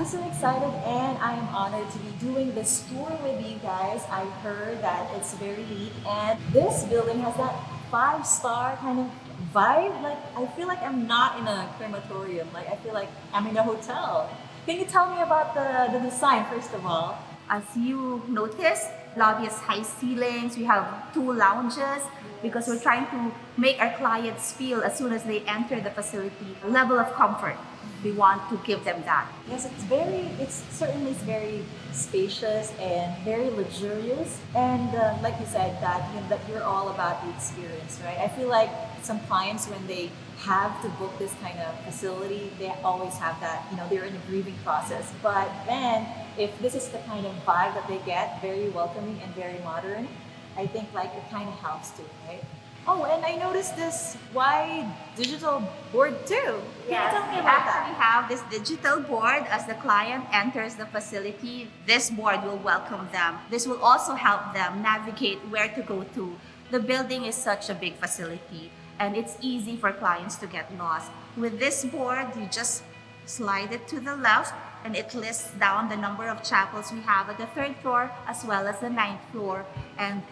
so excited and I am honored to be doing this tour with you guys. I heard that it's very neat and this building has that five-star kind of vibe. Like I feel like I'm not in a crematorium. Like I feel like I'm in a hotel. Can you tell me about the design first of all? As you notice, lobby has high ceilings. We have two lounges because we're trying to make our clients feel as soon as they enter the facility a level of comfort. We want to give them that. Yes, it's certainly very spacious and very luxurious. And like you said, that you're all about the experience, right? I feel like some clients, when they have to book this kind of facility, they always have that, they're in a grieving process. But then, if this is the kind of vibe that they get, very welcoming and very modern, I think like it kind of helps too, right? Oh, and I noticed this wide digital board too. Can you tell me We about actually that? have this digital board as the client enters the facility. This board will welcome them. This will also help them navigate where to go to. The building is such a big facility and it's easy for clients to get lost. With this board, you just slide it to the left and it lists down the number of chapels we have at the third floor as well as the ninth floor. And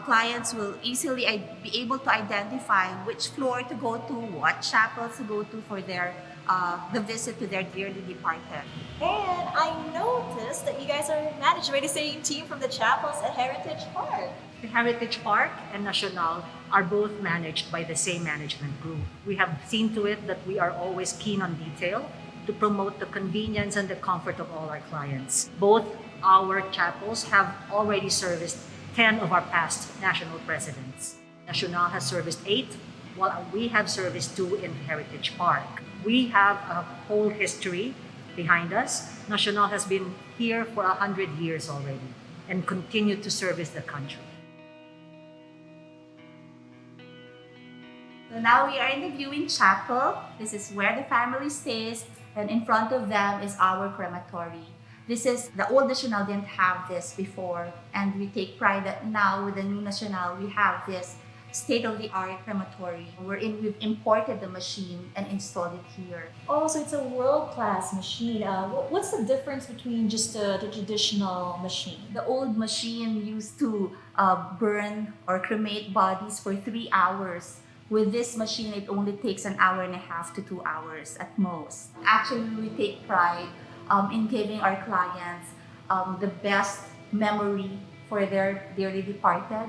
clients will easily be able to identify which floor to go to, what chapels to go to for their the visit to their dearly departed. And I noticed that you guys are managed by the same team from the chapels at Heritage Park. The Heritage Park and National are both managed by the same management group. We have seen to it that we are always keen on detail to promote the convenience and the comfort of all our clients. Both our chapels have already serviced 10 of our past national presidents. National has serviced 8, while we have serviced 2 in Heritage Park. We have a whole history behind us. National has been here for 100 years already and continue to service the country. So now we are in the viewing chapel. This is where the family stays, and in front of them is our crematory. This is, the old National didn't have this before, and we take pride that now with the new National, we have this state-of-the-art crematory. We've imported the machine and installed it here. Oh, so it's a world-class machine. What's the difference between just the traditional machine? The old machine used to burn or cremate bodies for 3 hours. With this machine, it only takes 1.5 hours to 2 hours at most. Actually, we take pride in giving our clients the best memory for their dearly departed.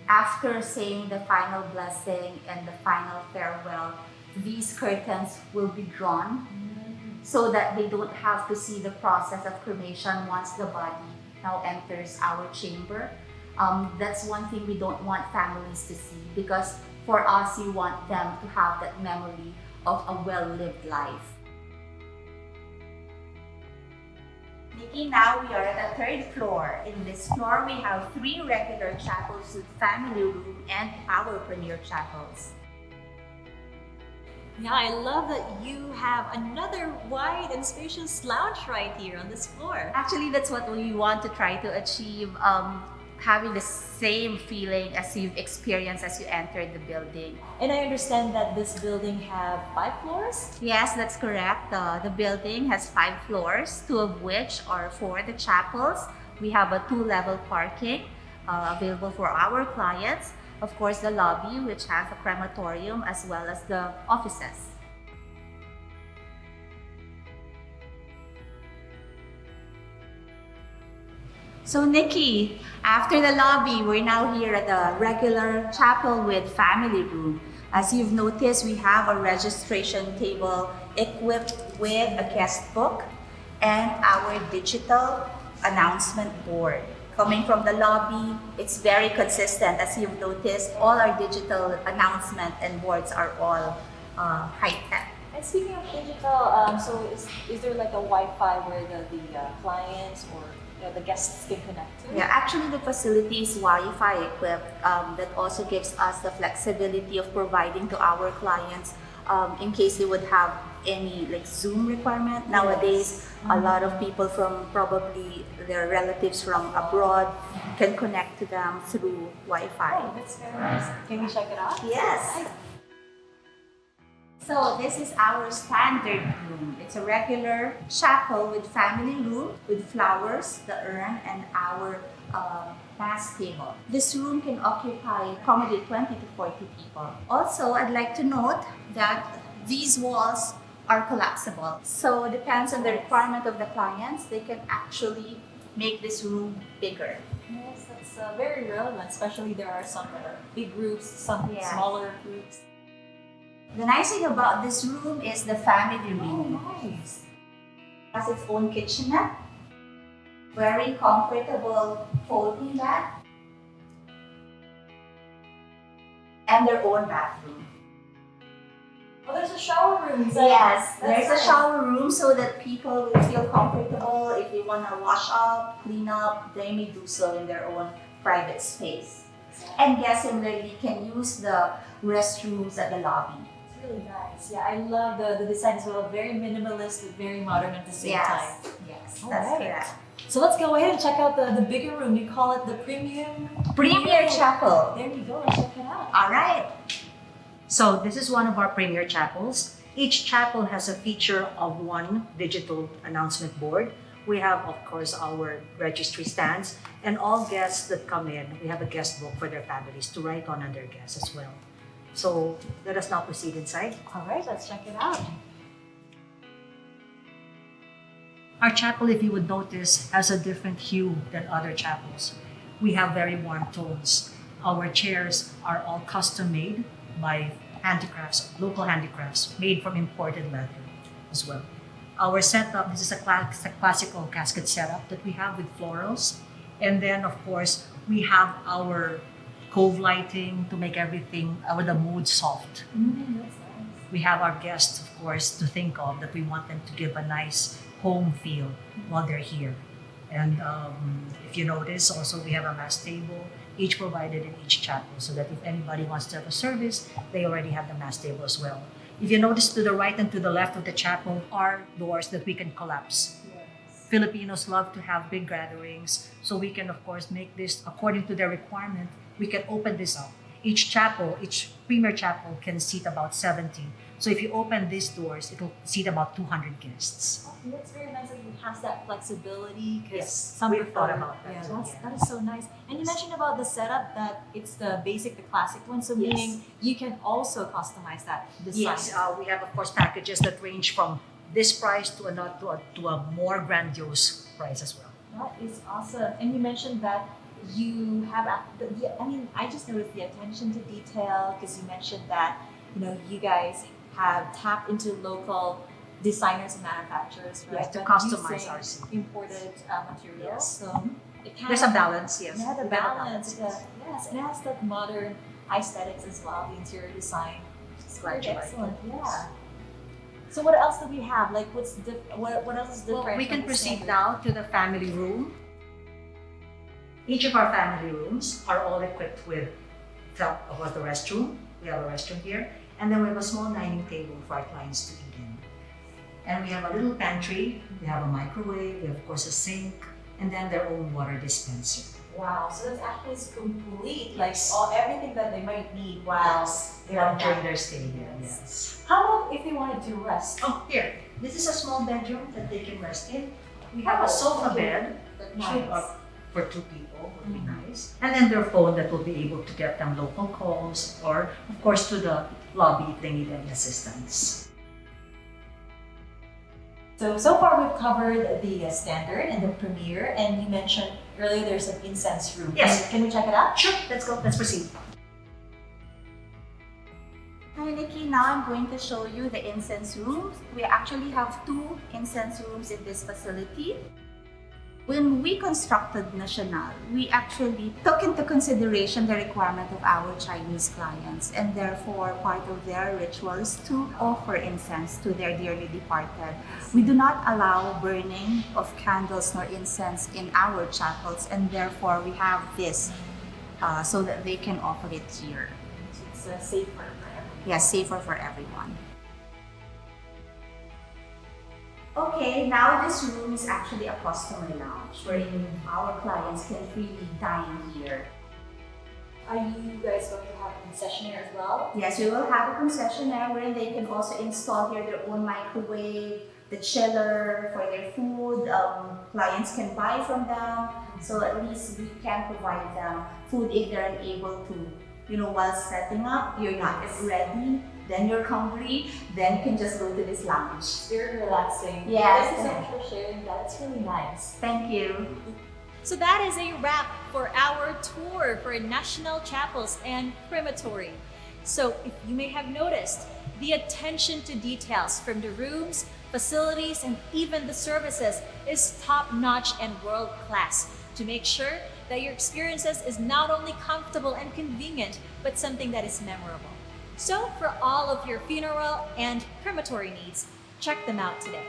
After saying the final blessing and the final farewell, these curtains will be drawn so that they don't have to see the process of cremation once the body now enters our chamber. That's one thing we don't want families to see, because for us, we want them to have that memory of a well-lived life. Nikki, now we are at the 3rd floor. In this floor, we have 3 regular chapels with family room and our premier chapels. Yeah, I love that you have another wide and spacious lounge right here on this floor. Actually, that's what we want to try to achieve, having the same feeling as you've experienced as you entered the building. And I understand that this building have 5 floors? Yes, that's correct. The building has 5 floors, 2 of which are for the chapels. We have a 2-level parking available for our clients. Of course, the lobby, which has a crematorium, as well as the offices. So Nikki, after the lobby, we're now here at the regular chapel with family room. As you've noticed, we have a registration table equipped with a guest book and our digital announcement board. Coming from the lobby, it's very consistent. As you've noticed, all our digital announcement and boards are all high-tech. And speaking of digital, so is there like a Wi-Fi where the clients or the guests can connect to? Yeah, actually the facility is Wi-Fi equipped. That also gives us the flexibility of providing to our clients in case they would have any like Zoom requirement. Nowadays, a lot of people from probably their relatives from abroad can connect to them through Wi-Fi. Oh, that's very nice. Can we check it out? Yes. So this is our standard room. It's a regular chapel with family room, with flowers, the urn, and our mass table. This room can accommodate 20 to 40 people. Also, I'd like to note that these walls are collapsible. So it depends on the requirement of the clients. They can actually make this room bigger. Yes, that's very relevant, especially there are some that are big groups, some Yes. smaller groups. The nice thing about this room is the family room. Nice. It has its own kitchenette, very comfortable folding bed, and their own bathroom. Oh, there's a shower room inside. Yes, That's there's a nice. shower room so that people will feel comfortable. If they want to wash up, clean up, they may do so in their own private space. And guests similarly can use the restrooms at the lobby. It's really nice. Yeah, I love the design as well. Very minimalist, but very modern at the same time. Yes, All that's right. correct. So let's go ahead and check out the bigger room. You call it the premium. Premier Chapel. There you go. Let's check it out. All right. So this is one of our premier chapels. Each chapel has a feature of one digital announcement board. We have, of course, our registry stands, and all guests that come in, we have a guest book for their families to write on their guests as well. So let us now proceed inside. All right, let's check it out. Our chapel, if you would notice, has a different hue than other chapels. We have very warm tones. Our chairs are all custom made by handicrafts, local handicrafts, made from imported leather as well. Our setup, this is a classical casket setup that we have with florals. And then, of course, we have our cove lighting to make everything with the mood soft. That's nice. We have our guests, of course, to think of that we want them to give a nice home feel while they're here. And if you notice, also we have a mass table, each provided in each chapel, so that if anybody wants to have a service, they already have the mass table as well. If you notice, to the right and to the left of the chapel are doors that we can collapse. Yes. Filipinos love to have big gatherings, so we can, of course, make this according to their requirement. We can open this up. Each chapel, each premier chapel can seat about 70. So if you open these doors, it'll seat about 200 guests. Okay, that's very nice that it has that flexibility. 'Cause Yes, some we've prefer- thought about that Yeah, too, that is so nice. And you mentioned about the setup that it's the basic, the classic one. So Yes. meaning you can also customize that design. Yes, we have, of course, packages that range from this price to a more grandiose price as well. That is awesome. And you mentioned that you have, I just noticed the attention to detail because you mentioned that, you guys have tapped into local designers and manufacturers, right? Yes, to But customize using our seats. imported materials. Yes. So it kind There's a balance, yes. Yeah, the We have a balance. Yes, and it has that modern aesthetics as well, the interior design. It's very Glad you liked excellent. it. Yeah. So what else do we have? Like what else is different? Well, we can from the proceed standard? now to the family room. Each of our family rooms are all equipped with the restroom. We have a restroom here. And then we have a small dining table for our clients to eat in. And we have a little pantry. We have a microwave. We have, of course, a sink. And then their own water dispenser. Wow, so that's actually complete, Yes. like everything that they might need while they're While at during that. their stay here, Yes. yes. How about if they wanted to rest? Oh, here. This is a small bedroom that they can rest in. We have Oh, a sofa okay. bed that should Nice. for two people would be Mhm. nice. And then their phone that will be able to get them local calls or, of course, to the lobby if they need any assistance. So far we've covered the standard and the premier, and you mentioned earlier there's an incense room. Yes. Can we check it out? Sure, let's go. Let's proceed. Hi Nikki, now I'm going to show you the incense rooms. We actually have 2 incense rooms in this facility. When we constructed Nacional, we actually took into consideration the requirement of our Chinese clients, and therefore part of their ritual is to offer incense to their dearly departed. We do not allow burning of candles nor incense in our chapels, and therefore we have this so that they can offer it here. It's safer for everyone. Yes, safer for everyone. Okay, now this room is actually a customer lounge wherein our clients can freely dine here. Are you guys going to have a concessionaire as well? Yes, we will have a concessionaire where they can also install here their own microwave, the chiller for their food. Clients can buy from them, so at least we can provide them food if they're unable to. While setting up, you're not yet ready, then you're hungry, then you can just go to this lounge. Very relaxing. Yes. Thank you so much for sharing that. It's really nice. Thank you. So that is a wrap for our tour for National Chapels and Crematory. So if you may have noticed, the attention to details from the rooms, facilities, and even the services is top-notch and world-class to make sure that your experiences is not only comfortable and convenient, but something that is memorable. So for all of your funeral and crematory needs, check them out today.